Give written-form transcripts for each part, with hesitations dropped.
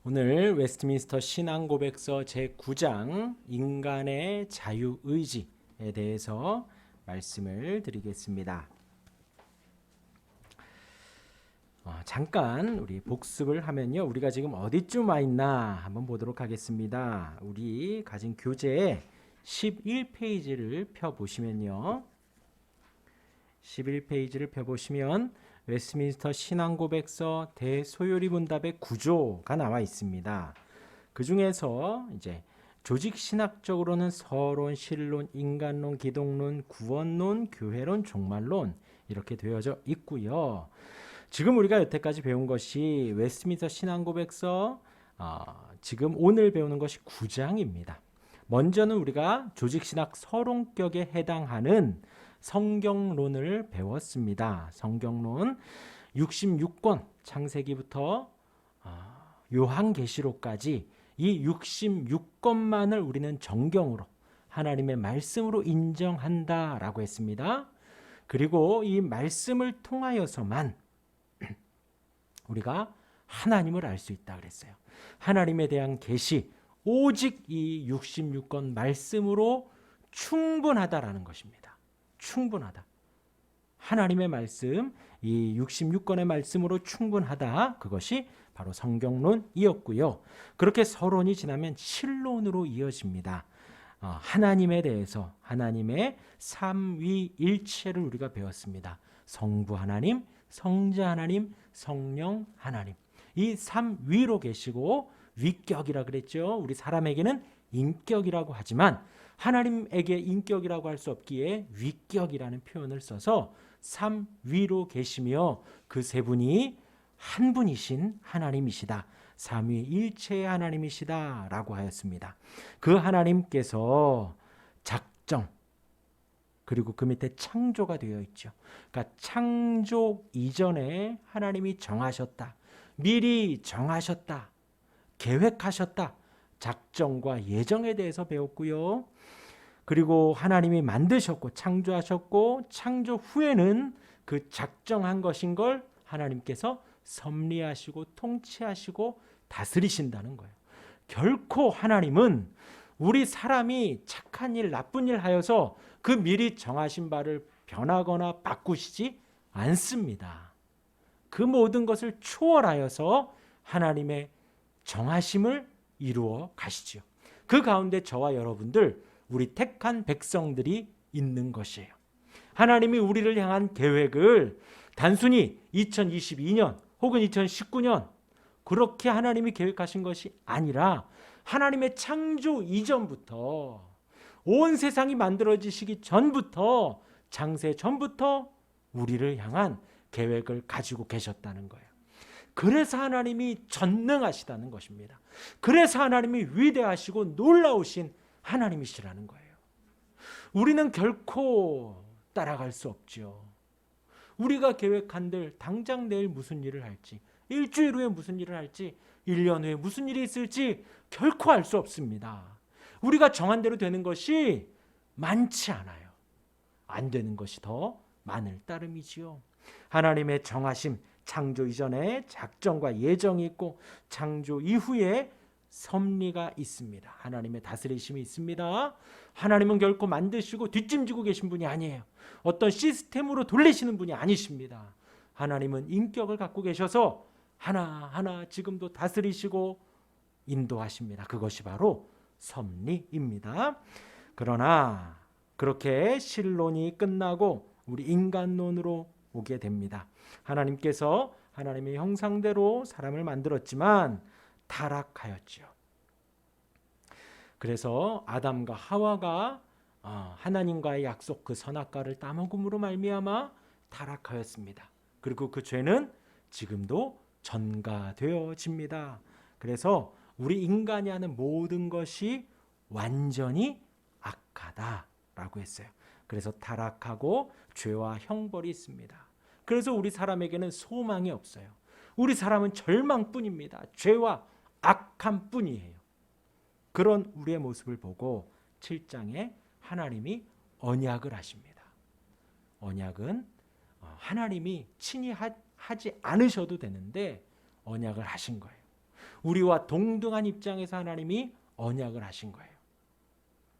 오늘 웨스트민스터 신앙고백서 제9장 인간의 자유의지에 대해서 말씀을 드리겠습니다. 잠깐 우리 복습을 하면요, 우리가 지금 어디쯤 와 있나 한번 보도록 하겠습니다. 우리 가진 교재에 11페이지를 펴보시면요, 11페이지를 펴보시면 웨스트민스터 신앙고백서 대소요리 문답의 구조가 나와 있습니다. 그 중에서 이제 조직 신학적으로는 서론, 실론, 인간론, 기독론, 구원론, 교회론, 종말론 이렇게 되어져 있고요. 지금 우리가 여태까지 배운 것이 웨스트민스터 신앙고백서 지금 오늘 배우는 것이 9장입니다. 먼저는 우리가 조직신학 서론격에 해당하는 성경론을 배웠습니다. 성경론 66권 창세기부터 요한계시록까지 이 66권만을 우리는 정경으로 하나님의 말씀으로 인정한다라고 했습니다. 그리고 이 말씀을 통하여서만 우리가 하나님을 알 수 있다 그랬어요. 하나님에 대한 계시 오직 이 66권 말씀으로 충분하다라는 것입니다. 충분하다. 하나님의 말씀, 이 66권의 말씀으로 충분하다. 그것이 바로 성경론이었고요. 그렇게 서론이 지나면 실론으로 이어집니다. 하나님에 대해서 하나님의 삼위일체를 우리가 배웠습니다. 성부 하나님, 성자 하나님, 성령 하나님. 이 삼위로 계시고 위격이라 그랬죠. 우리 사람에게는 인격이라고 하지만 하나님에게 인격이라고 할 수 없기에 위격이라는 표현을 써서 삼위로 계시며 그 세 분이 한 분이신 하나님이시다. 삼위일체의 하나님이시다 라고 하였습니다. 그 하나님께서 작정 그리고 그 밑에 창조가 되어 있죠. 그러니까 창조 이전에 하나님이 정하셨다. 미리 정하셨다. 계획하셨다. 작정과 예정에 대해서 배웠고요. 그리고 하나님이 만드셨고 창조하셨고 창조 후에는 그 작정한 것인 걸 하나님께서 섭리하시고 통치하시고 다스리신다는 거예요. 결코 하나님은 우리 사람이 착한 일, 나쁜 일 하여서 그 미리 정하신 바를 변하거나 바꾸시지 않습니다. 그 모든 것을 초월하여서 하나님의 정하심을 이루어 가시지요. 그 가운데 저와 여러분들, 우리 택한 백성들이 있는 것이에요. 하나님이 우리를 향한 계획을 단순히 2022년 혹은 2019년 그렇게 하나님이 계획하신 것이 아니라 하나님의 창조 이전부터 온 세상이 만들어지시기 전부터 창세 전부터 우리를 향한 계획을 가지고 계셨다는 거예요. 그래서 하나님이 전능하시다는 것입니다. 그래서 하나님이 위대하시고 놀라우신 하나님이시라는 거예요. 우리는 결코 따라갈 수 없죠. 우리가 계획한들 당장 내일 무슨 일을 할지, 일주일 후에 무슨 일을 할지, 1년 후에 무슨 일이 있을지 결코 알 수 없습니다. 우리가 정한 대로 되는 것이 많지 않아요. 안 되는 것이 더 많을 따름이지요. 하나님의 정하심, 창조 이전에 작정과 예정이 있고 창조 이후에 섭리가 있습니다. 하나님의 다스리심이 있습니다. 하나님은 결코 만드시고 뒷짐지고 계신 분이 아니에요. 어떤 시스템으로 돌리시는 분이 아니십니다. 하나님은 인격을 갖고 계셔서 하나하나 지금도 다스리시고 인도하십니다. 그것이 바로 섭리입니다. 그러나 그렇게 실론이 끝나고 우리 인간론으로 오게 됩니다. 하나님께서 하나님의 형상대로 사람을 만들었지만 타락하였죠. 그래서 아담과 하와가 하나님과의 약속 그 선악과를 따먹음으로 말미암아 타락하였습니다. 그리고 그 죄는 지금도 전가되어집니다. 그래서 우리 인간이 하는 모든 것이 완전히 악하다라고 했어요. 그래서 타락하고 죄와 형벌이 있습니다. 그래서 우리 사람에게는 소망이 없어요. 우리 사람은 절망뿐입니다. 죄와 악함 뿐이에요. 그런 우리의 모습을 보고 7장에 하나님이 언약을 하십니다. 언약은 하나님이 친히 하지 않으셔도 되는데 언약을 하신 거예요. 우리와 동등한 입장에서 하나님이 언약을 하신 거예요.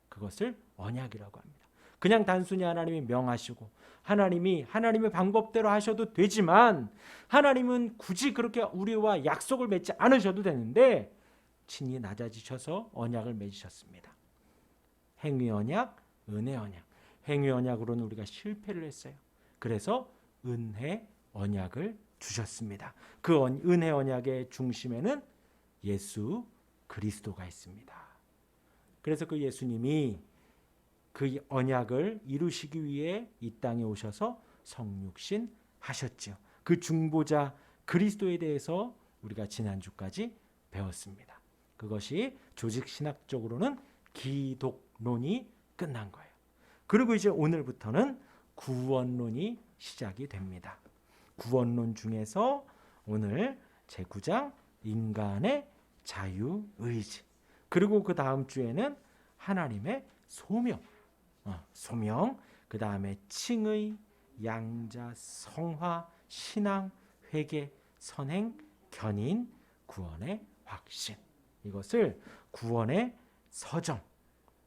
그것을 언약이라고 합니다. 그냥 단순히 하나님이 명하시고 하나님이 하나님의 방법대로 하셔도 되지만 하나님은 굳이 그렇게 우리와 약속을 맺지 않으셔도 되는데 친히 낮아지셔서 언약을 맺으셨습니다. 행위 언약, 은혜 언약. 행위 언약으로는 우리가 실패를 했어요. 그래서 은혜 언약을 주셨습니다. 그 은혜 언약의 중심에는 예수 그리스도가 있습니다. 그래서 그 예수님이 그 언약을 이루시기 위해 이 땅에 오셔서 성육신 하셨죠. 그 중보자 그리스도에 대해서 우리가 지난주까지 배웠습니다. 그것이 조직신학적으로는 기독론이 끝난 거예요. 그리고 이제 오늘부터는 구원론이 시작이 됩니다. 구원론 중에서 오늘 제9장 인간의 자유의지, 그리고 그 다음 주에는 하나님의 소명, 그 다음에 칭의, 양자, 성화, 신앙, 회개, 선행, 견인, 구원의 확신. 이것을 구원의 서정,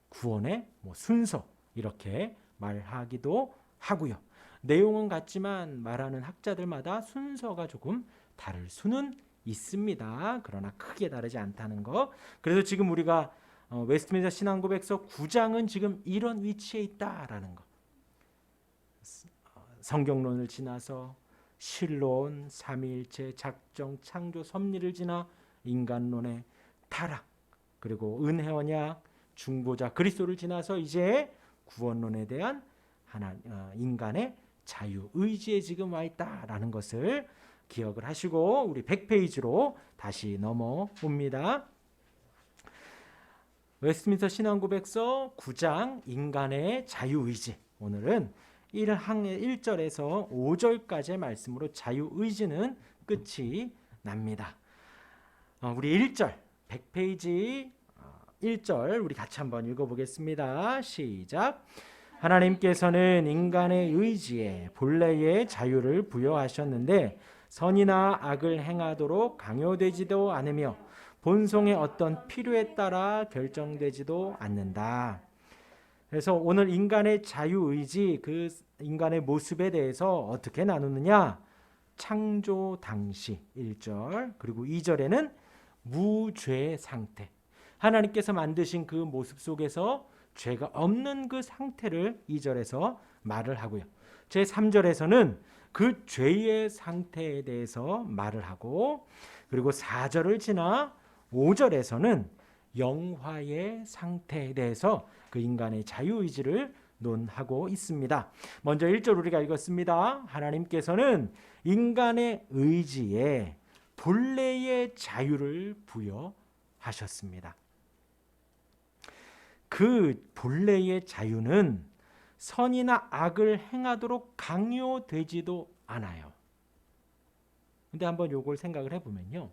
구원의 순서 이렇게 말하기도 하고요. 내용은 같지만 말하는 학자들마다 순서가 조금 다를 수는 있습니다. 그러나 크게 다르지 않다는 거. 그래서 지금 우리가 웨스트민스터 신앙고백서 9장은 지금 이런 위치에 있다라는 거. 성경론을 지나서 신론, 삼위일체, 작정, 창조, 섭리를 지나 인간론의 타락, 그리고 은혜 언약, 중보자 그리스도를 지나서 이제 구원론에 대한 인간의 자유의지에 지금 와 있다라는 것을 기억을 하시고 우리 100페이지로 다시 넘어옵니다. 웨스트민스터 신앙고백서 9장 인간의 자유의지. 오늘은 1절에서 5절까지의 말씀으로 자유의지는 끝이 납니다. 우리 1절 100페이지 1절 우리 같이 한번 읽어보겠습니다. 시작. 하나님께서는 인간의 의지에 본래의 자유를 부여하셨는데 선이나 악을 행하도록 강요되지도 않으며 본성의 어떤 필요에 따라 결정되지도 않는다. 그래서 오늘 인간의 자유의지, 그 인간의 모습에 대해서 어떻게 나누느냐? 창조 당시 1절, 그리고 2절에는 무죄 상태. 하나님께서 만드신 그 모습 속에서 죄가 없는 그 상태를 2절에서 말을 하고요. 제3절에서는 그 죄의 상태에 대해서 말을 하고, 그리고 4절을 지나 5절에서는 영화의 상태에 대해서 그 인간의 자유의지를 논하고 있습니다. 먼저 1절 우리가 읽었습니다. 하나님께서는 인간의 의지에 본래의 자유를 부여하셨습니다. 그 본래의 자유는 선이나 악을 행하도록 강요되지도 않아요. 근데 한번 요걸 생각을 해보면요.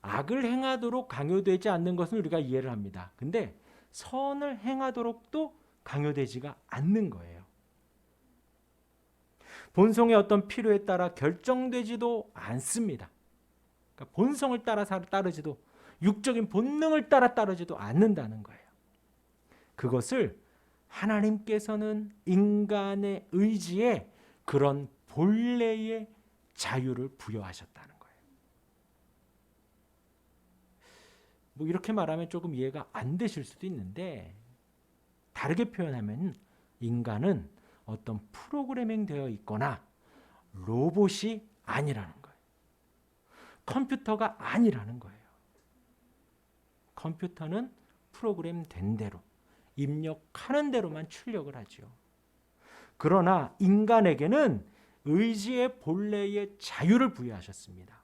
악을 행하도록 강요되지 않는 것은 우리가 이해를 합니다. 근데 선을 행하도록도 강요되지가 않는 거예요. 본성의 어떤 필요에 따라 결정되지도 않습니다. 그러니까 본성을 따라서 따르지도, 육적인 본능을 따라 따르지도 않는다는 거예요. 그것을 하나님께서는 인간의 의지에 그런 본래의 자유를 부여하셨다는 거예요. 이렇게 말하면 조금 이해가 안 되실 수도 있는데, 다르게 표현하면 인간은 어떤 프로그래밍 되어 있거나 로봇이 아니라는 거예요. 컴퓨터가 아니라는 거예요. 컴퓨터는 프로그램 된 대로, 입력하는 대로만 출력을 하죠. 그러나 인간에게는 의지의 본래의 자유를 부여하셨습니다.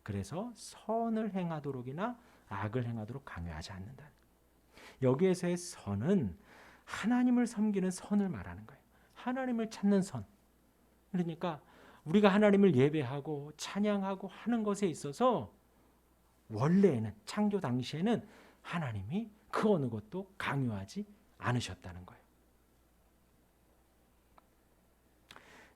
그래서 선을 행하도록이나 악을 행하도록 강요하지 않는다. 여기에서의 선은 하나님을 섬기는 선을 말하는 거예요. 하나님을 찾는 선. 그러니까 우리가 하나님을 예배하고 찬양하고 하는 것에 있어서 원래는 창조 당시에는 하나님이 그 어느 것도 강요하지 않으셨다는 거예요.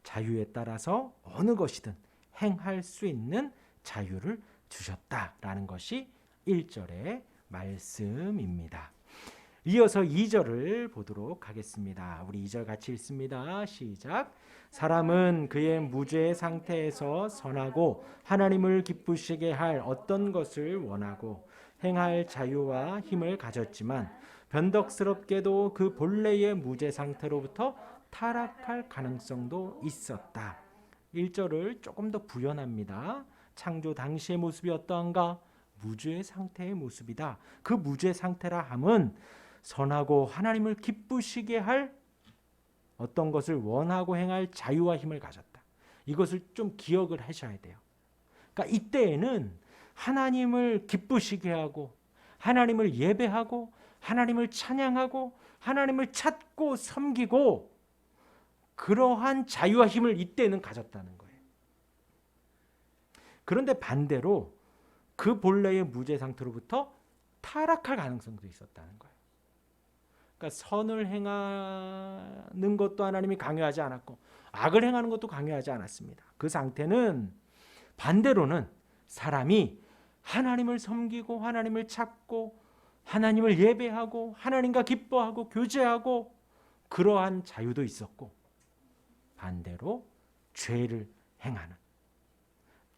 자유에 따라서 어느 것이든 행할 수 있는 자유를 주셨다라는 것이 1절의 말씀입니다. 이어서 2절을 보도록 하겠습니다. 우리 2절 같이 읽습니다. 시작. 사람은 그의 무죄 상태에서 선하고 하나님을 기쁘시게 할 어떤 것을 원하고 행할 자유와 힘을 가졌지만 변덕스럽게도 그 본래의 무죄 상태로부터 타락할 가능성도 있었다. 1절을 조금 더 부연합니다. 창조 당시의 모습이 어떠한가? 무죄 상태의 모습이다. 그 무죄 상태라 함은 선하고 하나님을 기쁘시게 할 어떤 것을 원하고 행할 자유와 힘을 가졌다. 이것을 좀 기억을 하셔야 돼요. 그러니까 이때에는 하나님을 기쁘시게 하고 하나님을 예배하고 하나님을 찬양하고 하나님을 찾고 섬기고 그러한 자유와 힘을 이때는 가졌다는 거예요. 그런데 반대로 그 본래의 무죄 상태로부터 타락할 가능성도 있었다는 거예요. 그러니까 선을 행하는 것도 하나님이 강요하지 않았고 악을 행하는 것도 강요하지 않았습니다. 그 상태는 반대로는 사람이 하나님을 섬기고 하나님을 찾고 하나님을 예배하고 하나님과 기뻐하고 교제하고 그러한 자유도 있었고 반대로 죄를 행하는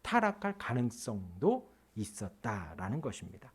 타락할 가능성도 있었다라는 것입니다.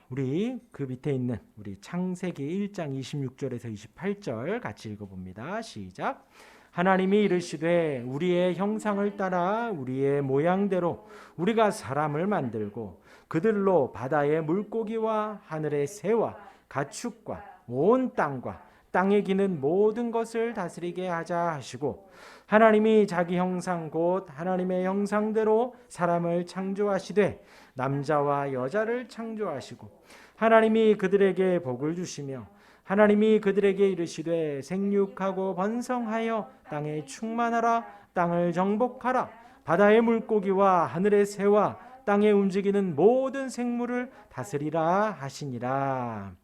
우리 그 밑에 있는 우리 창세기 1장 26절에서 28절 같이 읽어봅니다. 시작. 하나님이 이르시되 우리의 형상을 따라 우리의 모양대로 우리가 사람을 만들고 그들로 바다의 물고기와 하늘의 새와 가축과 온 땅과 땅에 기는 모든 것을 다스리게 하자 하시고 하나님이 자기 형상 곧 하나님의 형상대로 사람을 창조하시되 남자와 여자를 창조하시고 하나님이 그들에게 복을 주시며 하나님이 그들에게 이르시되 생육하고 번성하여 땅에 충만하라 땅을 정복하라 바다의 물고기와 하늘의 새와 땅에 움직이는 모든 생물을 다스리라 하시니라.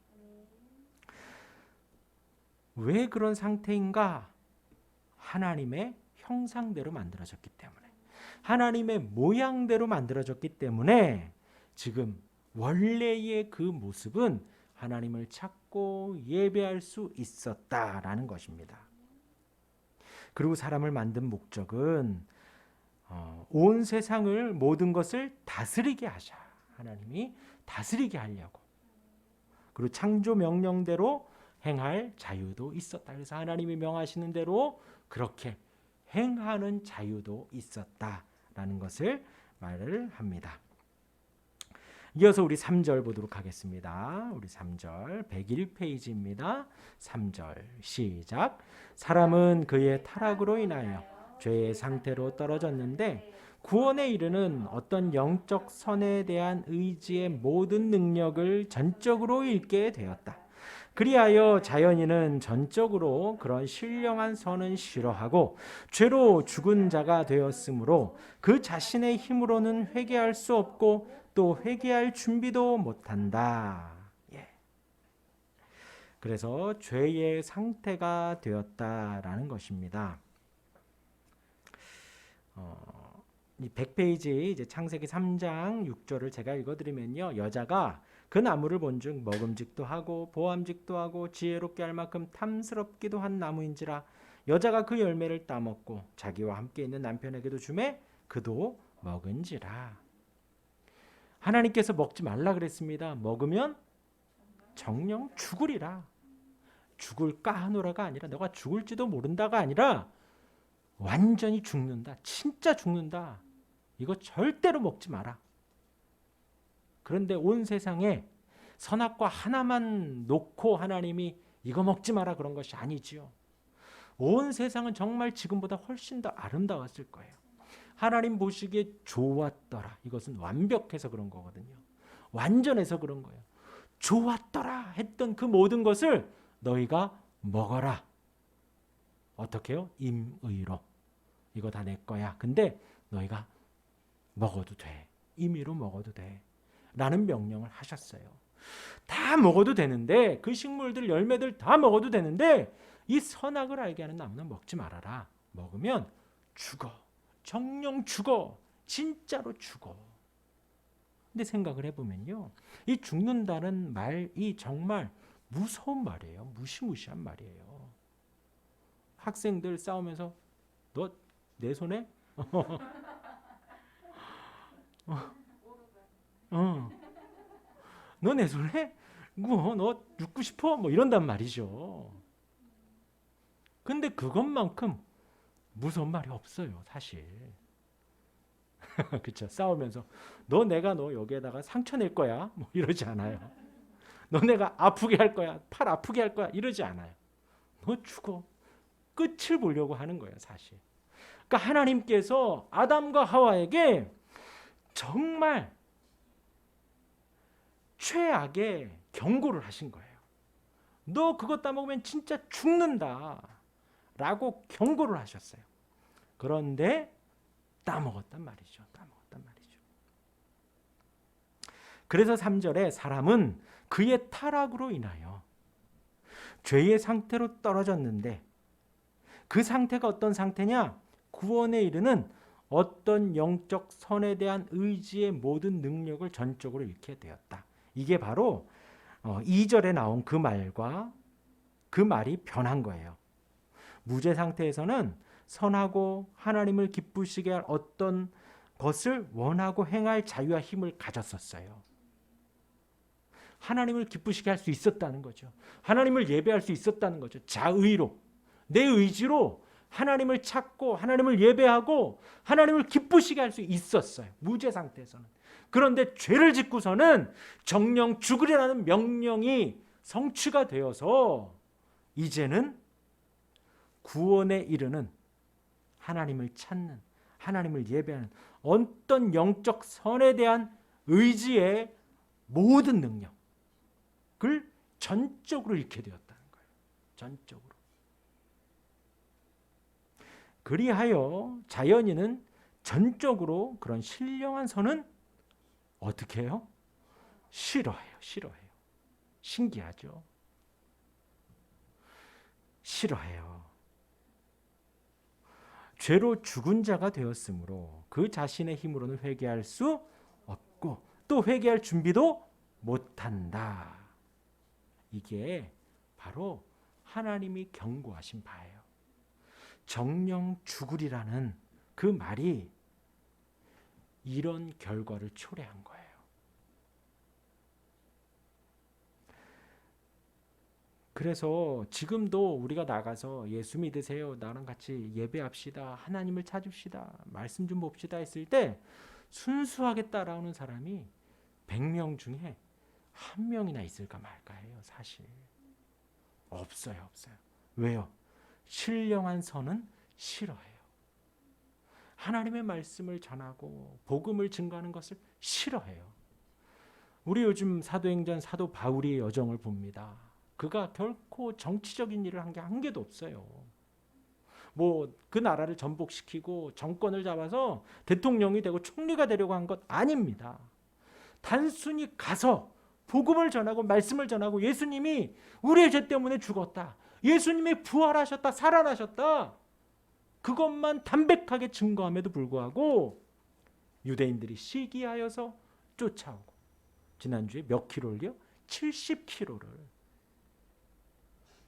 왜 그런 상태인가? 하나님의 형상대로 만들어졌기 때문에 하나님의 모양대로 만들어졌기 때문에 지금 원래의 그 모습은 하나님을 찾고 예배할 수 있었다라는 것입니다. 그리고 사람을 만든 목적은 온 세상을 모든 것을 다스리게 하자. 하나님이 다스리게 하려고. 그리고 창조 명령대로 행할 자유도 있었다. 그래서 하나님이 명하시는 대로 그렇게 행하는 자유도 있었다라는 것을 말을 합니다. 이어서 우리 3절 보도록 하겠습니다. 우리 3절 101페이지입니다. 3절 시작. 사람은 그의 타락으로 인하여 죄의 상태로 떨어졌는데 구원에 이르는 어떤 영적 선에 대한 의지의 모든 능력을 전적으로 잃게 되었다. 그리하여 자연인은 전적으로 그런 신령한 선은 싫어하고 죄로 죽은 자가 되었으므로 그 자신의 힘으로는 회개할 수 없고 또 회개할 준비도 못한다. 그래서 죄의 상태가 되었다라는 것입니다. 이 100페이지 이제 창세기 3장 6절을 제가 읽어드리면요, 여자가 그 나무를 본즉 먹음직도 하고 보암직도 하고 지혜롭게 할 만큼 탐스럽기도 한 나무인지라 여자가 그 열매를 따먹고 자기와 함께 있는 남편에게도 주매 그도 먹은지라. 하나님께서 먹지 말라 그랬습니다. 먹으면 정령 죽으리라. 죽을까 하노라가 아니라 너가 죽을지도 모른다가 아니라 완전히 죽는다. 진짜 죽는다. 이거 절대로 먹지 마라. 그런데 온 세상에 선악과 하나만 놓고 하나님이 이거 먹지 마라 그런 것이 아니지요. 온 세상은 정말 지금보다 훨씬 더 아름다웠을 거예요. 하나님 보시기에 좋았더라. 이것은 완벽해서 그런 거거든요. 완전해서 그런 거예요. 좋았더라 했던 그 모든 것을 너희가 먹어라. 어떻게 해요? 임의로. 이거 다 내 거야. 근데 너희가 먹어도 돼. 임의로 먹어도 돼. 라는 명령을 하셨어요. 다 먹어도 되는데 그 식물들 열매들 다 먹어도 되는데 이 선악을 알게 하는 나무는 먹지 말아라. 먹으면 죽어. 정령 죽어. 진짜로 죽어. 근데 생각을 해보면요, 이 죽는다는 말이 정말 무서운 말이에요. 무시무시한 말이에요. 학생들 싸우면서 너 내 손에 너 내 손에 너 죽고 싶어? 뭐 이런단 말이죠. 근데 그것만큼 무서운 말이 없어요, 사실. 그렇죠. 싸우면서 너 여기에다가 상처 낼 거야. 뭐 이러지 않아요. 너 내가 아프게 할 거야. 팔 아프게 할 거야. 이러지 않아요. 너 죽어. 끝을 보려고 하는 거예요, 사실. 그러니까 하나님께서 아담과 하와에게 정말 최악의 경고를 하신 거예요. 너 그거 따먹으면 진짜 죽는다 라고 경고를 하셨어요. 그런데 따먹었단 말이죠. 그래서 3절에 사람은 그의 타락으로 인하여 죄의 상태로 떨어졌는데, 그 상태가 어떤 상태냐? 구원에 이르는 어떤 영적 선에 대한 의지의 모든 능력을 전적으로 잃게 되었다. 이게 바로 2절에 나온 그 말과 그 말이 변한 거예요. 무죄 상태에서는 선하고 하나님을 기쁘시게 할 어떤 것을 원하고 행할 자유와 힘을 가졌었어요. 하나님을 기쁘시게 할 수 있었다는 거죠. 하나님을 예배할 수 있었다는 거죠. 자의로, 내 의지로 하나님을 찾고 하나님을 예배하고 하나님을 기쁘시게 할 수 있었어요. 무죄 상태에서는. 그런데 죄를 짓고서는 정령 죽으리라는 명령이 성취가 되어서 이제는 구원에 이르는 하나님을 찾는, 하나님을 예배하는 어떤 영적 선에 대한 의지의 모든 능력을 전적으로 잃게 되었다는 거예요. 전적으로. 그리하여 자연인은 전적으로 그런 신령한 선은 어떻게 해요? 싫어해요. 신기하죠? 싫어해요. 죄로 죽은 자가 되었으므로 그 자신의 힘으로는 회개할 수 없고 또 회개할 준비도 못한다. 이게 바로 하나님이 경고하신 바예요. 정령 죽으리라는 그 말이 이런 결과를 초래한 거예요. 그래서 지금도 우리가 나가서 예수 믿으세요, 나랑 같이 예배합시다, 하나님을 찾읍시다, 말씀 좀 봅시다 했을 때 순수하게 따라오는 사람이 100명 중에 1명이나 있을까 말까 해요. 사실 없어요. 왜요? 신령한 선은 싫어해요. 하나님의 말씀을 전하고 복음을 증거하는 것을 싫어해요. 우리 요즘 사도행전 사도 바울의 여정을 봅니다. 그가 결코 정치적인 일을 한 게 한 개도 없어요. 뭐 그 나라를 전복시키고 정권을 잡아서 대통령이 되고 총리가 되려고 한 것 아닙니다. 단순히 가서 복음을 전하고 말씀을 전하고 예수님이 우리의 죄 때문에 죽었다, 예수님이 부활하셨다, 살아나셨다, 그것만 담백하게 증거함에도 불구하고 유대인들이 시기하여서 쫓아오고, 지난주에 몇 킬로를요? 70km를.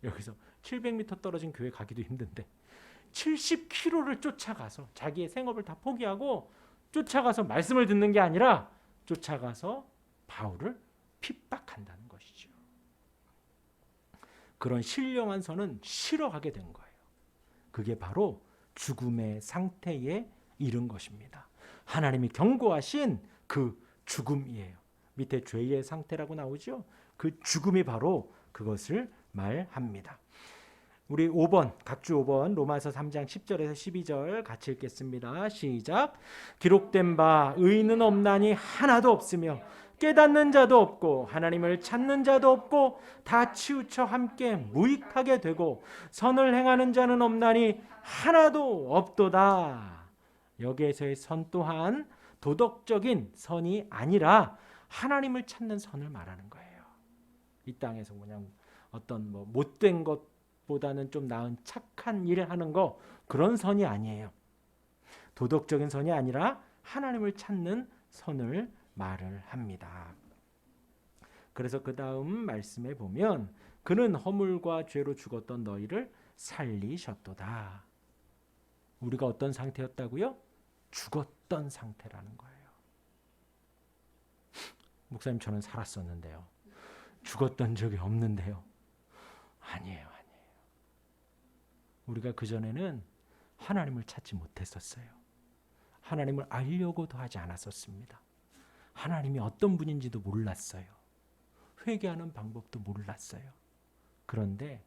여기서 700m 떨어진 교회 가기도 힘든데 70km를 쫓아가서 자기의 생업을 다 포기하고 쫓아가서 말씀을 듣는 게 아니라 쫓아가서 바울을 핍박한다는 것이죠. 그런 신령한 선은 싫어하게 된 거예요. 그게 바로 죽음의 상태에 이른 것입니다. 하나님이 경고하신 그 죽음이에요. 밑에 죄의 상태라고 나오죠. 그 죽음이 바로 그것을 말합니다. 우리 5번, 각주 5번 로마서 3장 10절에서 12절 같이 읽겠습니다. 시작. 기록된 바 의인은 없나니 하나도 없으며 깨닫는 자도 없고 하나님을 찾는 자도 없고 다 치우쳐 함께 무익하게 되고 선을 행하는 자는 없나니 하나도 없도다. 여기에서의 선 또한 도덕적인 선이 아니라 하나님을 찾는 선을 말하는 거예요. 이 땅에서 그냥 어떤 못된 것보다는 좀 나은 착한 일을 하는 거, 그런 선이 아니에요. 도덕적인 선이 아니라 하나님을 찾는 선을 말을 합니다. 그래서 그 다음 말씀에 보면 그는 허물과 죄로 죽었던 너희를 살리셨도다. 우리가 어떤 상태였다고요? 죽었던 상태라는 거예요. 목사님, 저는 살았었는데요. 죽었던 적이 없는데요. 아니에요. 우리가 그전에는 하나님을 찾지 못했었어요. 하나님을 알려고도 하지 않았었습니다. 하나님이 어떤 분인지도 몰랐어요. 회개하는 방법도 몰랐어요. 그런데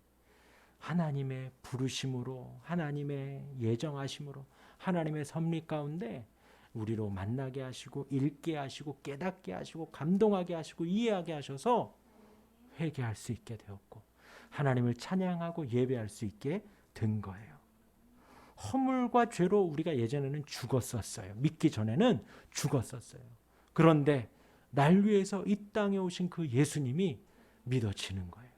하나님의 부르심으로, 하나님의 예정하심으로, 하나님의 섭리 가운데 우리로 만나게 하시고 읽게 하시고 깨닫게 하시고 감동하게 하시고 이해하게 하셔서 회개할 수 있게 되었고 하나님을 찬양하고 예배할 수 있게 된 거예요. 허물과 죄로 우리가 예전에는 죽었었어요. 믿기 전에는 죽었었어요. 그런데 날 위해서 이 땅에 오신 그 예수님이 믿어지는 거예요.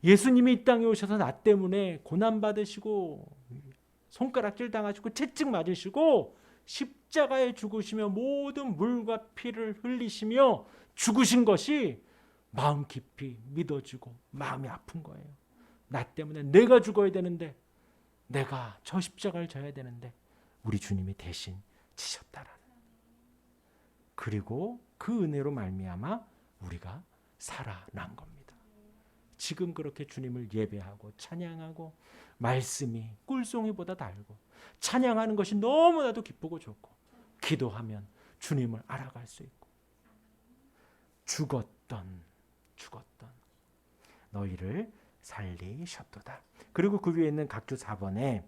예수님이 이 땅에 오셔서 나 때문에 고난받으시고 손가락질 당하시고 채찍 맞으시고 십자가에 죽으시며 모든 물과 피를 흘리시며 죽으신 것이 마음 깊이 믿어지고 마음이 아픈 거예요. 나 때문에 내가 죽어야 되는데, 내가 저 십자가를 져야 되는데 우리 주님이 대신 지셨다라는. 그리고 그 은혜로 말미암아 우리가 살아난 겁니다. 지금 그렇게 주님을 예배하고 찬양하고 말씀이 꿀송이보다 달고 찬양하는 것이 너무나도 기쁘고 좋고 기도하면 주님을 알아갈 수 있고 죽었던 너희를 살리셨도다. 그리고 그 위에 있는 각주 4번에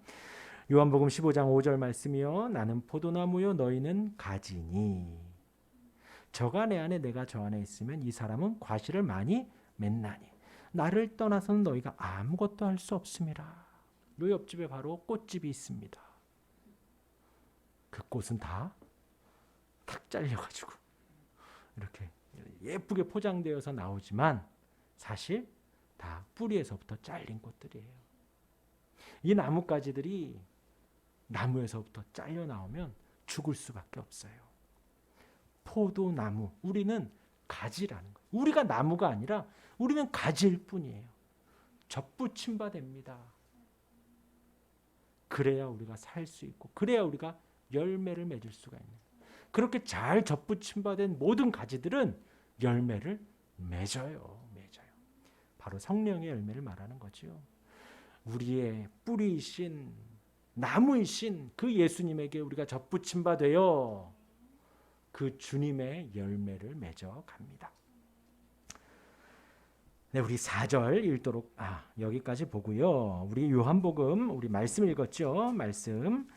요한복음 15장 5절 말씀이요. 나는 포도나무요 너희는 가지니 저가 내 안에 내가 저 안에 있으면 이 사람은 과실을 많이 맺나니 나를 떠나서는 너희가 아무것도 할 수 없음이라. 요 옆집에 바로 꽃집이 있습니다. 그 꽃은 다 탁 잘려가지고 이렇게 예쁘게 포장되어서 나오지만 사실 다 뿌리에서부터 잘린 꽃들이에요. 이 나뭇가지들이 나무에서부터 잘려 나오면 죽을 수밖에 없어요. 포도나무, 우리는 가지라는 거예요. 우리가 나무가 아니라 우리는 가지일 뿐이에요. 접붙임 바 됩니다. 그래야 우리가 살 수 있고 그래야 우리가 열매를 맺을 수가 있는 거예요. 그렇게 잘 접붙임 바 된 모든 가지들은 열매를 맺어요. 바로 성령의 열매를 말하는 거죠. 우리의 뿌리이신 나무이신 그 예수님에게 우리가 접붙임 바 되어 그 주님의 열매를 맺어 갑니다. 네, 우리 4절 읽도록 여기까지 보고요. 우리 요한복음 우리 말씀 읽었죠. 말씀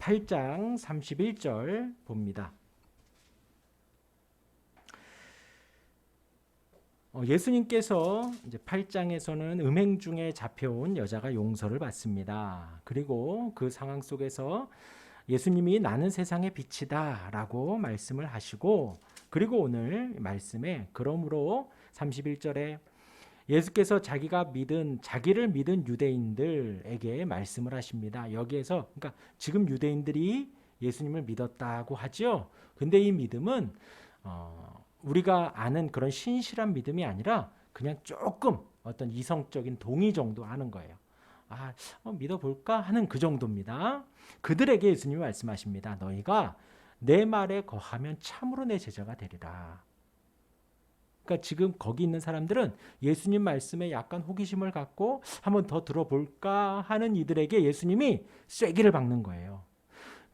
8장 31절 봅니다. 예수님께서 이제 8장에서는 음행 중에 잡혀온 여자가 용서를 받습니다. 그리고 그 상황 속에서 예수님이 나는 세상의 빛이다라고 말씀을 하시고 그리고 오늘 말씀에 그러므로 31절에 예수께서 자기를 믿은 유대인들에게 말씀을 하십니다. 여기에서 그러니까 지금 유대인들이 예수님을 믿었다고 하죠. 근데 이 믿음은 우리가 아는 그런 신실한 믿음이 아니라 그냥 조금 어떤 이성적인 동의 정도 하는 거예요. 믿어볼까 하는 그 정도입니다. 그들에게 예수님이 말씀하십니다. 너희가 내 말에 거하면 참으로 내 제자가 되리라. 그러니까 지금 거기 있는 사람들은 예수님 말씀에 약간 호기심을 갖고 한번 더 들어볼까 하는 이들에게 예수님이 쐐기를 박는 거예요.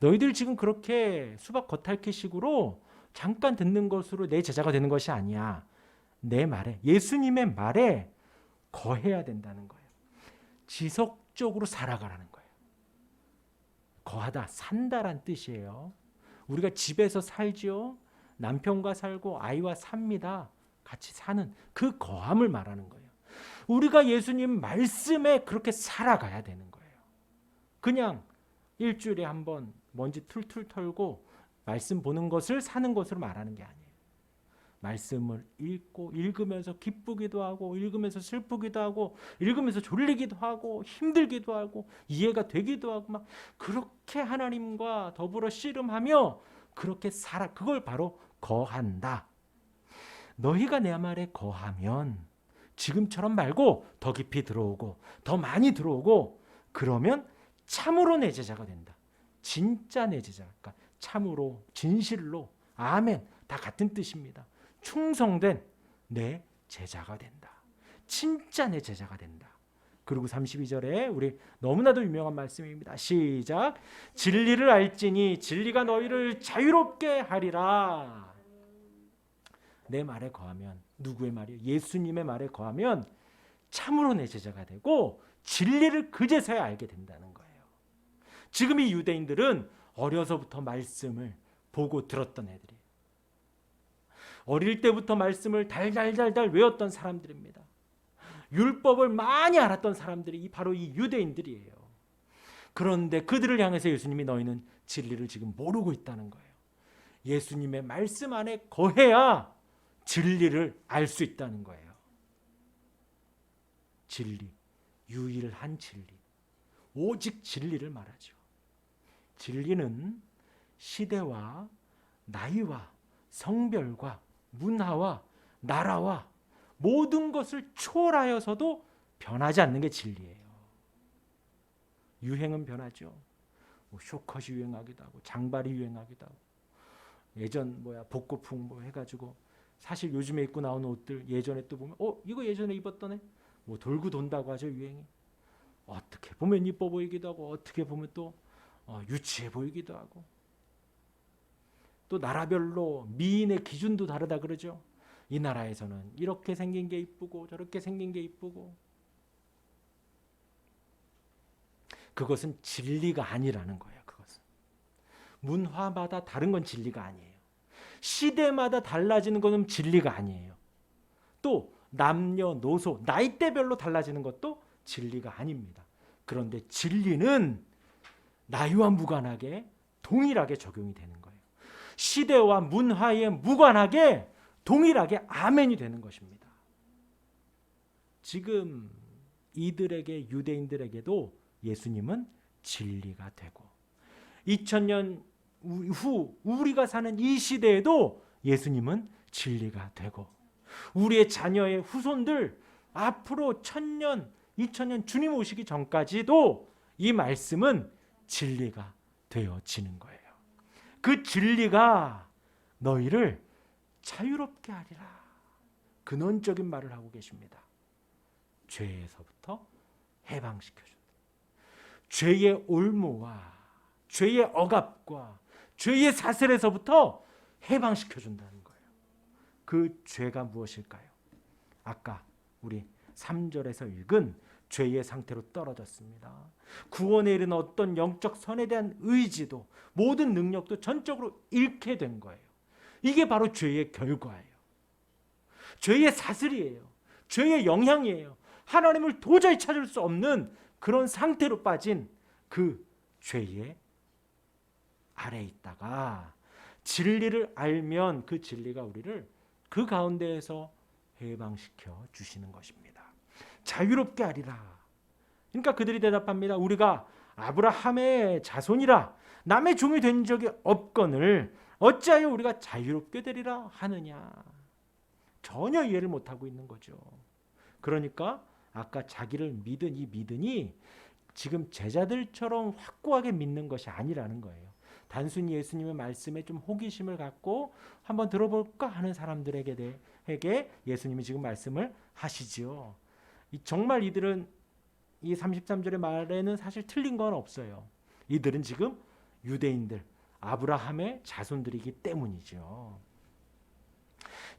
너희들 지금 그렇게 수박 겉핥기식으로 잠깐 듣는 것으로 내 제자가 되는 것이 아니야. 내 말에, 예수님의 말에 거해야 된다는 거예요. 지속적으로 살아가라는 거예요. 거하다, 산다란 뜻이에요. 우리가 집에서 살지요. 남편과 살고 아이와 삽니다. 같이 사는 그 거함을 말하는 거예요. 우리가 예수님 말씀에 그렇게 살아가야 되는 거예요. 그냥 일주일에 한 번 먼지 툴툴 털고 말씀 보는 것을 사는 것으로 말하는 게 아니에요. 말씀을 읽고 읽으면서 기쁘기도 하고 읽으면서 슬프기도 하고 읽으면서 졸리기도 하고 힘들기도 하고 이해가 되기도 하고 막 그렇게 하나님과 더불어 씨름하며 그렇게 살아. 그걸 바로 거한다. 너희가 내 말에 거하면 지금처럼 말고 더 깊이 들어오고 더 많이 들어오고 그러면 참으로 내 제자가 된다. 진짜 내 제자. 그러니까 참으로 진실로 아멘 다 같은 뜻입니다. 충성된 내 제자가 된다. 진짜 내 제자가 된다. 그리고 32절에 우리 너무나도 유명한 말씀입니다. 시작. 진리를 알지니 진리가 너희를 자유롭게 하리라. 내 말에 거하면 누구의 말이에요? 예수님의 말에 거하면 참으로 내 제자가 되고 진리를 그제서야 알게 된다는 거예요. 지금 이 유대인들은 어려서부터 말씀을 보고 들었던 애들이에요. 어릴 때부터 말씀을 달달달달 외웠던 사람들입니다. 율법을 많이 알았던 사람들이 바로 이 유대인들이에요. 그런데 그들을 향해서 예수님이 너희는 진리를 지금 모르고 있다는 거예요. 예수님의 말씀 안에 거해야 진리를 알 수 있다는 거예요. 진리, 유일한 진리, 오직 진리를 말하죠. 진리는 시대와 나이와 성별과 문화와 나라와 모든 것을 초월하여서도 변하지 않는 게 진리예요. 유행은 변하죠. 쇼컷이 유행하기도 하고 장발이 유행하기도 하고 예전 복고풍 해가지고 사실 요즘에 입고 나오는 옷들 예전에 또 보면 이거 예전에 입었던 애 돌고 돈다고 하죠. 유행이 어떻게 보면 이뻐 보이기도 하고 어떻게 보면 또 유치해 보이기도 하고 또 나라별로 미인의 기준도 다르다 그러죠. 이 나라에서는 이렇게 생긴 게 이쁘고 저렇게 생긴 게 이쁘고 그것은 진리가 아니라는 거예요. 그것은 문화마다 다른 건 진리가 아니에요. 시대마다 달라지는 것은 진리가 아니에요. 또 남녀노소 나이대별로 달라지는 것도 진리가 아닙니다. 그런데 진리는 나이와 무관하게 동일하게 적용이 되는 거예요. 시대와 문화에 무관하게 동일하게 아멘이 되는 것입니다. 지금 이들에게 유대인들에게도 예수님은 진리가 되고 2000년 후 우리가 사는 이 시대에도 예수님은 진리가 되고 우리의 자녀의 후손들 앞으로 1000년, 2000년 주님 오시기 전까지도 이 말씀은 진리가 되어지는 거예요. 그 진리가 너희를 자유롭게 하리라. 근원적인 말을 하고 계십니다. 죄에서부터 해방시켜준다. 죄의 올무와 죄의 억압과 죄의 사슬에서부터 해방시켜준다는 거예요. 그 죄가 무엇일까요? 아까 우리 3절에서 읽은 죄의 상태로 떨어졌습니다. 구원에 이르는 어떤 영적 선에 대한 의지도 모든 능력도 전적으로 잃게 된 거예요. 이게 바로 죄의 결과예요. 죄의 사슬이에요. 죄의 영향이에요. 하나님을 도저히 찾을 수 없는 그런 상태로 빠진 그 죄의 아래에 있다가 진리를 알면 그 진리가 우리를 그 가운데에서 해방시켜 주시는 것입니다. 자유롭게 하리라. 그러니까 그들이 대답합니다. 우리가 아브라함의 자손이라 남의 종이 된 적이 없거늘 어찌하여 우리가 자유롭게 되리라 하느냐. 전혀 이해를 못하고 있는 거죠. 그러니까 아까 자기를 믿은 이 믿음이 지금 제자들처럼 확고하게 믿는 것이 아니라는 거예요. 단순히 예수님의 말씀에 좀 호기심을 갖고 한번 들어볼까 하는 사람들에게 예수님이 지금 말씀을 하시지요. 정말 이들은 이 33절의 말에는 사실 틀린 건 없어요. 이들은 지금 유대인들, 아브라함의 자손들이기 때문이죠.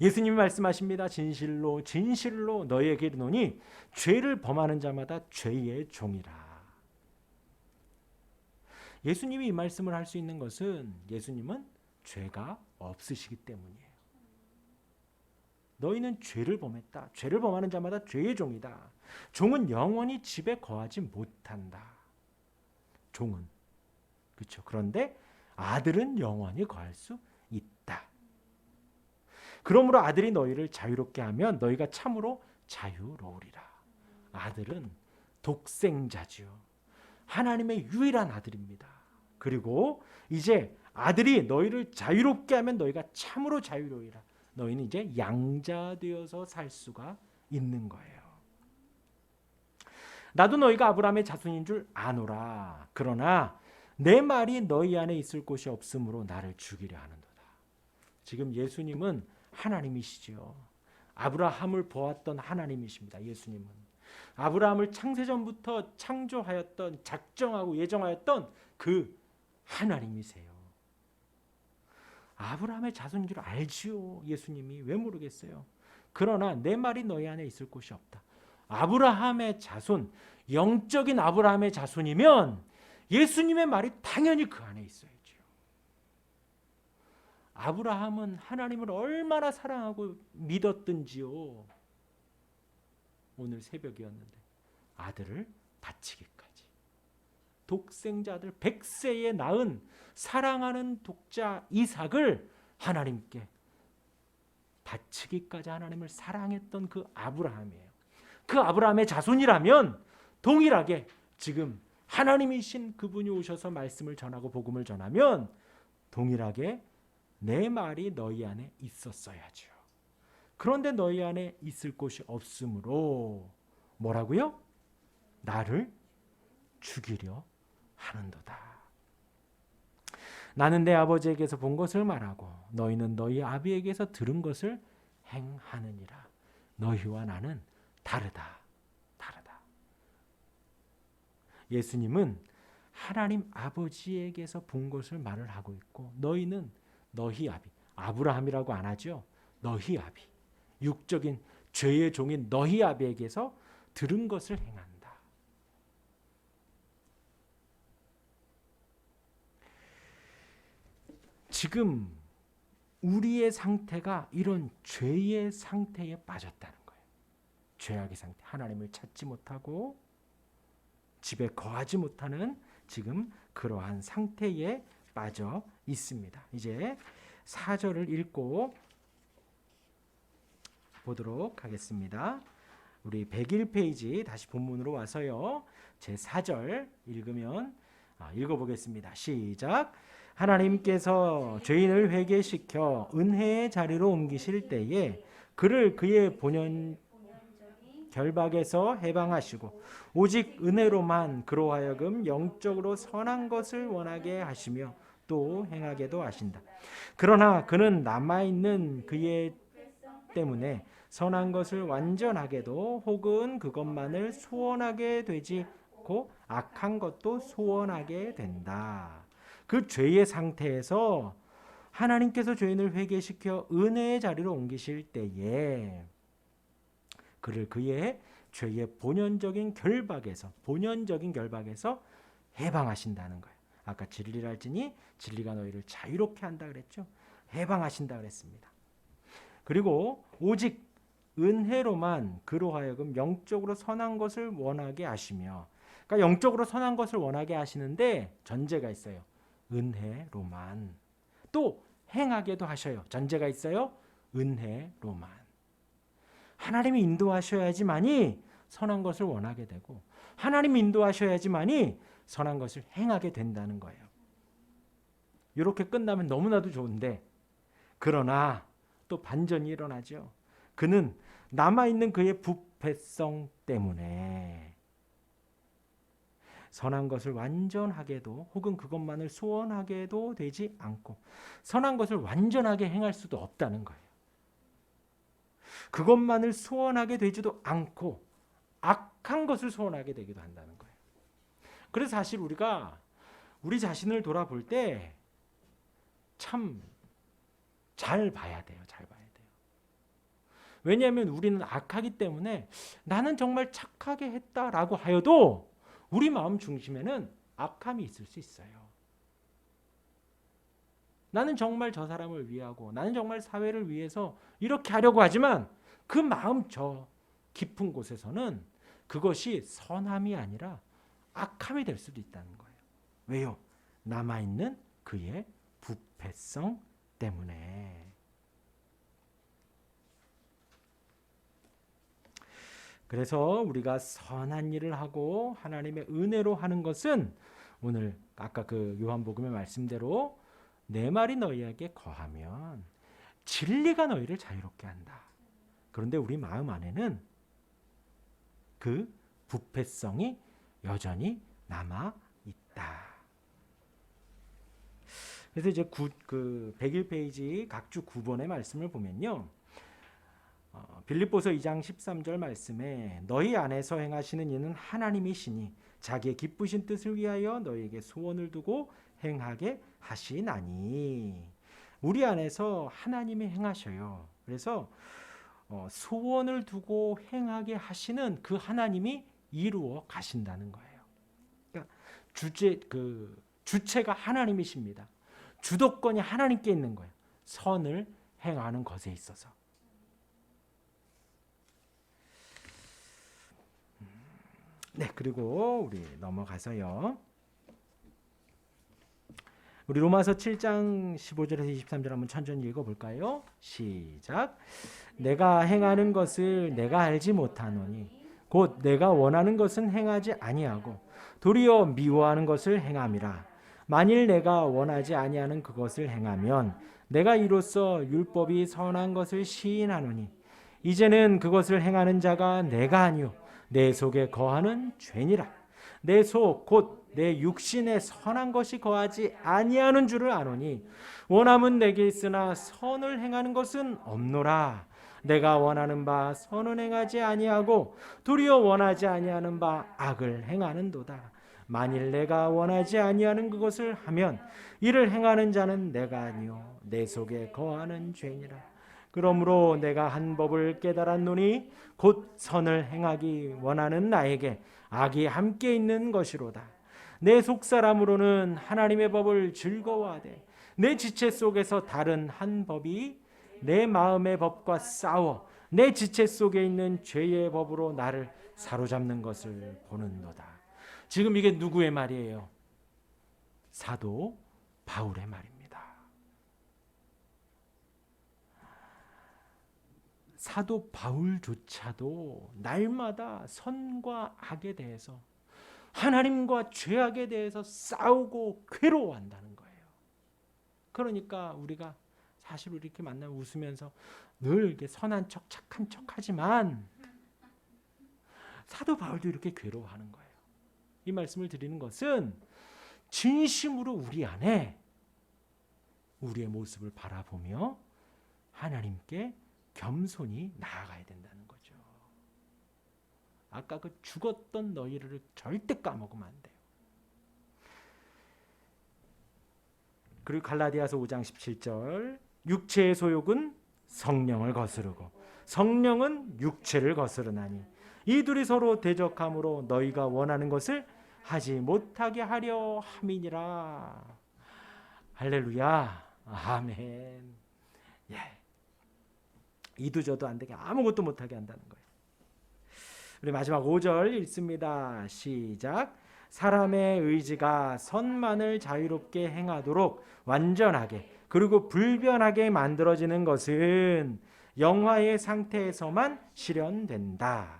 예수님이 말씀하십니다. 진실로 진실로 너희에게 이르노니 죄를 범하는 자마다 죄의 종이라. 예수님이 이 말씀을 할 수 있는 것은 예수님은 죄가 없으시기 때문이에요. 너희는 죄를 범했다. 죄를 범하는 자마다 죄의 종이다. 종은 영원히 집에 거하지 못한다. 종은 그렇죠. 그런데 아들은 영원히 거할 수 있다. 그러므로 아들이 너희를 자유롭게 하면 너희가 참으로 자유로우리라. 아들은 독생자죠. 하나님의 유일한 아들입니다. 그리고 이제 아들이 너희를 자유롭게 하면 너희가 참으로 자유로우리라. 너희는 이제 양자 되어서 살 수가 있는 거예요. 나도 너희가 아브라함의 자손인 줄 아노라. 그러나 내 말이 너희 안에 있을 곳이 없으므로 나를 죽이려 하는도다. 지금 예수님은 하나님이시죠. 아브라함을 보았던 하나님이십니다. 예수님은 아브라함을 창세전부터 창조하였던, 작정하고 예정하였던 그 하나님이세요. 아브라함의 자손인 줄 알지요. 예수님이 왜 모르겠어요. 그러나 내 말이 너희 안에 있을 곳이 없다. 아브라함의 자손, 영적인 아브라함의 자손이면 예수님의 말이 당연히 그 안에 있어야죠. 아브라함은 하나님을 얼마나 사랑하고 믿었든지요. 오늘 새벽이었는데 아들을 바치기까지. 독생자 아들 100세에 낳은 사랑하는 독자 이삭을 하나님께 바치기까지 하나님을 사랑했던 그 아브라함이에요. 그 아브라함의 자손이라면 동일하게 지금 하나님이신 그분이 오셔서 말씀을 전하고 복음을 전하면 동일하게 내 말이 너희 안에 있었어야죠. 그런데 너희 안에 있을 곳이 없으므로 뭐라고요? 나를 죽이려 하는도다. 나는 내 아버지에게서 본 것을 말하고 너희는 너희 아비에게서 들은 것을 행하느니라. 너희와 나는 다르다. 예수님은 하나님 아버지에게서 본 것을 말을 하고 있고 너희는 너희 아비, 아브라함이라고 안 하죠. 너희 아비, 육적인 죄의 종인 너희 아비에게서 들은 것을 행한다. 지금 우리의 상태가 이런 죄의 상태에 빠졌다는 거예요. 죄악의 상태, 하나님을 찾지 못하고 집에 거하지 못하는 지금 그러한 상태에 빠져 있습니다. 이제 4절을 읽고 보도록 하겠습니다. 우리 101페이지 다시 본문으로 와서요. 제 4절 읽어보겠습니다. 시작. 하나님께서 죄인을 회개시켜 은혜의 자리로 옮기실 때에 그를 그의 본연 결박에서 해방하시고 오직 은혜로만 그로 하여금 영적으로 선한 것을 원하게 하시며 또 행하게도 하신다. 그러나 그는 남아있는 그의 때문에 선한 것을 완전하게도 혹은 그것만을 소원하게 되지 않고 악한 것도 소원하게 된다. 그 죄의 상태에서 하나님께서 죄인을 회개시켜 은혜의 자리로 옮기실 때에 그를 그의 죄의 본연적인 결박에서 해방하신다는 거예요. 아까 진리를 알지니 진리가 너희를 자유롭게 한다 그랬죠. 해방하신다 그랬습니다. 그리고 오직 은혜로만 그로 하여금 영적으로 선한 것을 원하게 하시며, 그러니까 영적으로 선한 것을 원하게 하시는데 전제가 있어요. 은혜로만. 또 행하게도 하셔요. 전제가 있어요. 은혜로만. 하나님이 인도하셔야지만이 선한 것을 원하게 되고 하나님이 인도하셔야지만이 선한 것을 행하게 된다는 거예요. 이렇게 끝나면 너무나도 좋은데 그러나 또 반전이 일어나죠. 그는 남아있는 그의 부패성 때문에 선한 것을 완전하게도 혹은 그것만을 소원하게도 되지 않고 선한 것을 완전하게 행할 수도 없다는 거예요. 그것만을 소원하게 되지도 않고 악한 것을 소원하게 되기도 한다는 거예요. 그래서 사실 우리가 우리 자신을 돌아볼 때 참 잘 봐야 돼요. 잘 봐야 돼요. 왜냐하면 우리는 악하기 때문에 나는 정말 착하게 했다라고 하여도 우리 마음 중심에는 악함이 있을 수 있어요. 나는 정말 저 사람을 위하고 나는 정말 사회를 위해서 이렇게 하려고 하지만 그 마음 저 깊은 곳에서는 그것이 선함이 아니라 악함이 될 수도 있다는 거예요. 왜요? 남아있는 그의 부패성 때문에. 그래서 우리가 선한 일을 하고 하나님의 은혜로 하는 것은 오늘 아까 그 요한복음의 말씀대로 내 말이 너희에게 거하면 진리가 너희를 자유롭게 한다. 그런데 우리 마음 안에는 그 부패성이 여전히 남아 있다. 그래서 이제 101페이지 각주 9번의 말씀을 보면요. 빌립보서 2장 13절 말씀에 너희 안에서 행하시는 이는 하나님이시니 자기의 기쁘신 뜻을 위하여 너희에게 소원을 두고 행하게 하시나니. 우리 안에서 하나님이 행하셔요. 그래서 소원을 두고 행하게 하시는 그 하나님이 이루어 가신다는 거예요. 그러니까 주체가 하나님이십니다. 주도권이 하나님께 있는 거예요. 선을 행하는 것에 있어서. 네, 그리고 우리 넘어가서요. 우리 로마서 7장 15절에서 23절 한번 천천히 읽어볼까요? 시작. 내가 행하는 것을 내가 알지 못하노니 곧 내가 원하는 것은 행하지 아니하고 도리어 미워하는 것을 행함이라. 만일 내가 원하지 아니하는 그것을 행하면 내가 이로써 율법이 선한 것을 시인하노니 이제는 그것을 행하는 자가 내가 아니요 내 속에 거하는 죄니라. 내 속 곧 내 육신에 선한 것이 거하지 아니하는 줄을 아노니 원함은 내게 있으나 선을 행하는 것은 없노라. 내가 원하는 바 선은 행하지 아니하고 도리어 원하지 아니하는 바 악을 행하는도다. 만일 내가 원하지 아니하는 그것을 하면 이를 행하는 자는 내가 아니요 내 속에 거하는 죄니라. 그러므로 내가 한 법을 깨달았노니 곧 선을 행하기 원하는 나에게 악이 함께 있는 것이로다. 내 속사람으로는 하나님의 법을 즐거워하되 내 지체 속에서 다른 한 법이 내 마음의 법과 싸워 내 지체 속에 있는 죄의 법으로 나를 사로잡는 것을 보는도다. 지금 이게 누구의 말이에요? 사도 바울의 말입니다. 사도 바울조차도 날마다 선과 악에 대해서 하나님과 죄악에 대해서 싸우고 괴로워한다는 거예요. 그러니까 우리가 사실 이렇게 만나면 웃으면서 늘 이렇게 선한 척 착한 척 하지만 사도 바울도 이렇게 괴로워하는 거예요. 이 말씀을 드리는 것은 진심으로 우리 안에 우리의 모습을 바라보며 하나님께 겸손히 나아가야 된다는 거죠. 아까 그 죽었던 너희를 절대 까먹으면 안 돼요. 그리고 갈라디아서 5장 17절 육체의 소욕은 성령을 거스르고 성령은 육체를 거스르나니 이 둘이 서로 대적함으로 너희가 원하는 것을 하지 못하게 하려 함이니라. 할렐루야. 아멘. 예. 이도 저도 안 되게 아무것도 못하게 한다는 거예요. 우리 마지막 5절 읽습니다. 시작. 사람의 의지가 선만을 자유롭게 행하도록 완전하게 그리고 불변하게 만들어지는 것은 영화의 상태에서만 실현된다.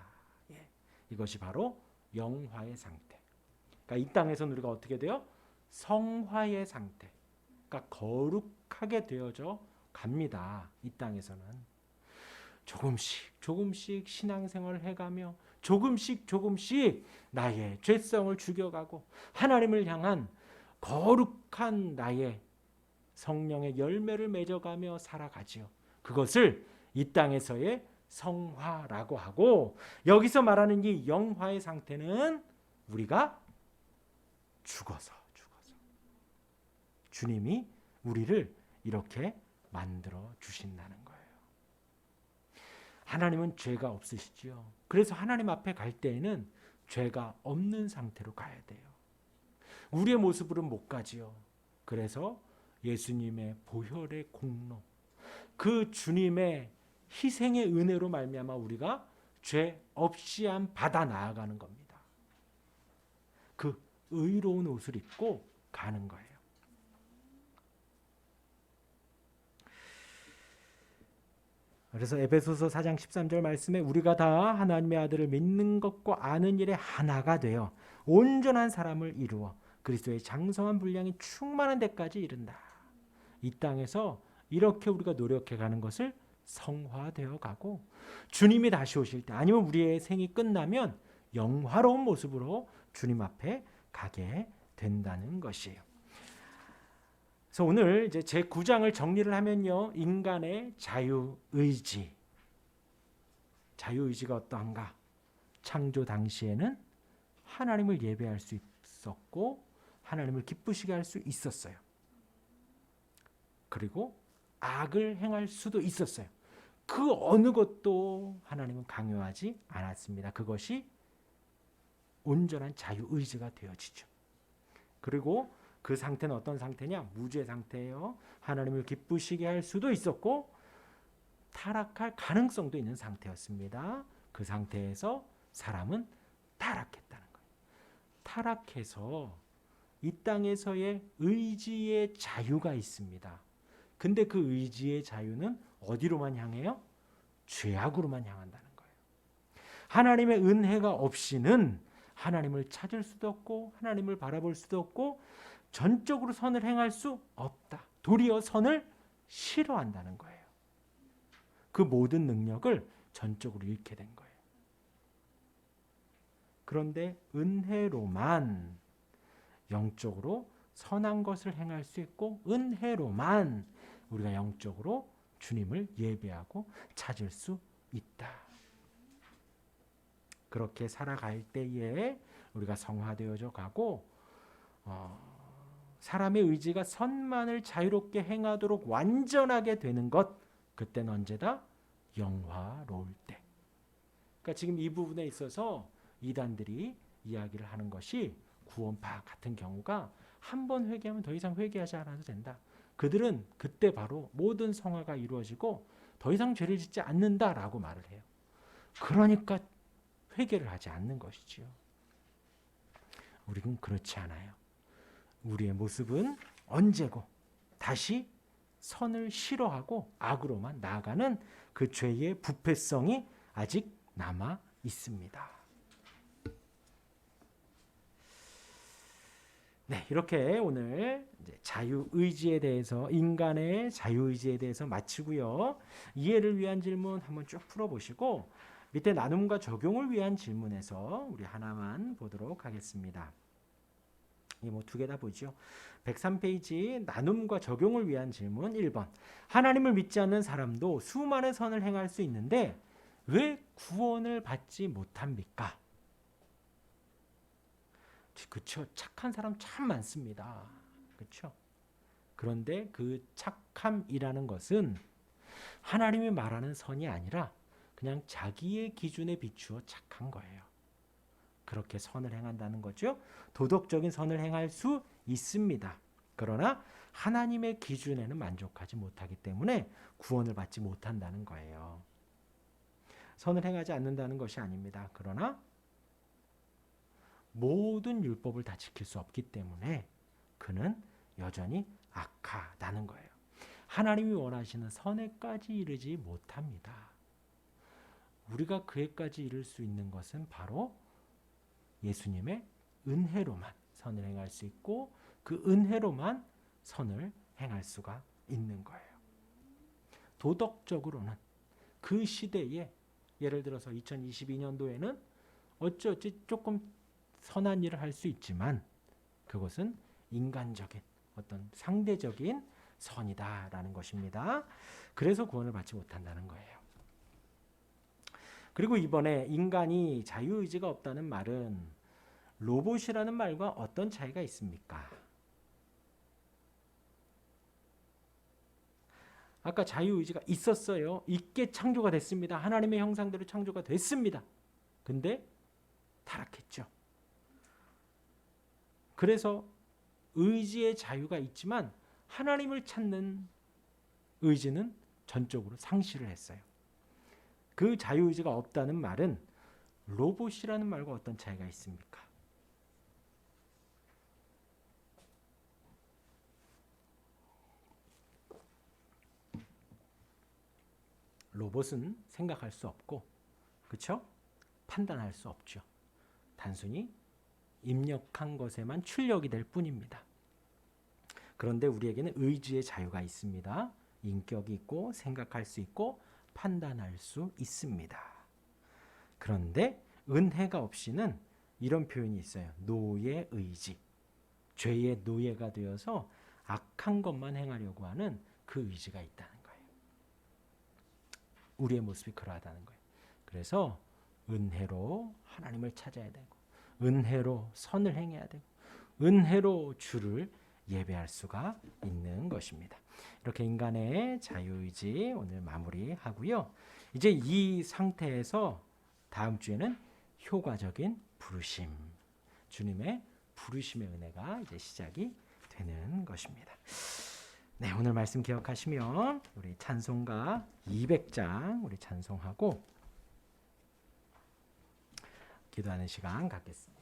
예. 이것이 바로 영화의 상태. 그러니까 이 땅에서는 우리가 어떻게 돼요? 성화의 상태. 그러니까 거룩하게 되어져 갑니다. 이 땅에서는. 조금씩 신앙생활을 해가며 조금씩 나의 죄성을 죽여가고 하나님을 향한 거룩한 나의 성령의 열매를 맺어가며 살아가지요. 그것을 이 땅에서의 성화라고 하고 여기서 말하는 이 영화의 상태는 우리가 죽어서 주님이 우리를 이렇게 만들어 주신다는 거예요. 하나님은 죄가 없으시지요. 그래서 하나님 앞에 갈 때에는 죄가 없는 상태로 가야 돼요. 우리의 모습으로는 못 가지요. 그래서 예수님의 보혈의 공로, 그 주님의 희생의 은혜로 말미암아 우리가 죄 없이함 받아 나아가는 겁니다. 그 의로운 옷을 입고 가는 거예요. 그래서 에베소서 4장 13절 말씀에 우리가 다 하나님의 아들을 믿는 것과 아는 일에 하나가 되어 온전한 사람을 이루어 그리스도의 장성한 분량이 충만한 데까지 이른다. 이 땅에서 이렇게 우리가 노력해 가는 것을 성화되어 가고 주님이 다시 오실 때 아니면 우리의 생이 끝나면 영화로운 모습으로 주님 앞에 가게 된다는 것이에요. 그래서 오늘 이제 제 9장을 정리를 하면요. 인간의 자유의지. 자유의지가 어떠한가? 창조 당시에는 하나님을 예배할 수 있었고 하나님을 기쁘시게 할 수 있었어요. 그리고 악을 행할 수도 있었어요. 그 어느 것도 하나님은 강요하지 않았습니다. 그것이 온전한 자유의지가 되어지죠. 그리고 그 상태는 어떤 상태냐? 무죄 상태예요. 하나님을 기쁘시게 할 수도 있었고 타락할 가능성도 있는 상태였습니다. 그 상태에서 사람은 타락했다는 거예요. 타락해서 이 땅에서의 의지의 자유가 있습니다. 근데 그 의지의 자유는 어디로만 향해요? 죄악으로만 향한다는 거예요. 하나님의 은혜가 없이는 하나님을 찾을 수도 없고 하나님을 바라볼 수도 없고 전적으로 선을 행할 수 없다. 도리어 선을 싫어한다는 거예요. 그 모든 능력을 전적으로 잃게 된 거예요. 그런데 은혜로만 영적으로 선한 것을 행할 수 있고 은혜로만 우리가 영적으로 주님을 예배하고 찾을 수 있다. 그렇게 살아갈 때에 우리가 성화되어져 가고 사람의 의지가 선만을 자유롭게 행하도록 완전하게 되는 것, 그때는 언제다? 영화로울 때. 그러니까 지금 이 부분에 있어서 이단들이 이야기를 하는 것이 구원파 같은 경우가 한 번 회개하면 더 이상 회개하지 않아도 된다. 그들은 그때 바로 모든 성화가 이루어지고 더 이상 죄를 짓지 않는다라고 말을 해요. 그러니까 회개를 하지 않는 것이지요. 우리는 그렇지 않아요. 우리의 모습은 언제고 다시 선을 싫어하고 악으로만 나아가는 그 죄의 부패성이 아직 남아 있습니다. 네, 이렇게 오늘 이제 자유의지에 대해서 인간의 자유의지에 대해서 마치고요. 이해를 위한 질문 한번 쭉 풀어보시고 밑에 나눔과 적용을 위한 질문에서 우리 하나만 보도록 하겠습니다. 뭐 두 개 다 보죠. 103페이지 나눔과 적용을 위한 질문 1번. 하나님을 믿지 않는 사람도 수많은 선을 행할 수 있는데 왜 구원을 받지 못합니까? 그렇죠. 착한 사람 참 많습니다. 그렇죠. 그런데 그 착함이라는 것은 하나님이 말하는 선이 아니라 그냥 자기의 기준에 비추어 착한 거예요. 그렇게 선을 행한다는 거죠. 도덕적인 선을 행할 수 있습니다. 그러나 하나님의 기준에는 만족하지 못하기 때문에 구원을 받지 못한다는 거예요. 선을 행하지 않는다는 것이 아닙니다. 그러나 모든 율법을 다 지킬 수 없기 때문에 그는 여전히 악하다는 거예요. 하나님이 원하시는 선에까지 이르지 못합니다. 우리가 그에까지 이를 수 있는 것은 바로 예수님의 은혜로만 선을 행할 수 있고 그 은혜로만 선을 행할 수가 있는 거예요. 도덕적으로는 그 시대에 예를 들어서 2022년도에는 어찌어찌 조금 선한 일을 할 수 있지만 그것은 인간적인 어떤 상대적인 선이다라는 것입니다. 그래서 구원을 받지 못한다는 거예요. 그리고 이번에 인간이 자유의지가 없다는 말은 로봇이라는 말과 어떤 차이가 있습니까? 아까 자유의지가 있었어요. 있게 창조가 됐습니다. 하나님의 형상대로 창조가 됐습니다. 근데 타락했죠. 그래서 의지의 자유가 있지만 하나님을 찾는 의지는 전적으로 상실을 했어요. 그 자유의지가 없다는 말은 로봇이라는 말과 어떤 차이가 있습니까? 로봇은 생각할 수 없고, 그렇죠? 판단할 수 없죠. 단순히 입력한 것에만 출력이 될 뿐입니다. 그런데 우리에게는 의지의 자유가 있습니다. 인격이 있고 생각할 수 있고 판단할 수 있습니다. 그런데 은혜가 없이는 이런 표현이 있어요. 노예 의지. 죄의 노예가 되어서 악한 것만 행하려고 하는 그 의지가 있다는 거예요. 우리의 모습이 그러하다는 거예요. 그래서 은혜로 하나님을 찾아야 되고, 은혜로 선을 행해야 되고, 은혜로 주를 예배할 수가 있는 것입니다. 이렇게 인간의 자유의지 오늘 마무리하고요. 이제 이 상태에서 다음 주에는 효과적인 부르심, 주님의 부르심의 은혜가 이제 시작이 되는 것입니다. 네, 오늘 말씀 기억하시면 우리 찬송가 200장 우리 찬송하고 기도하는 시간 갖겠습니다.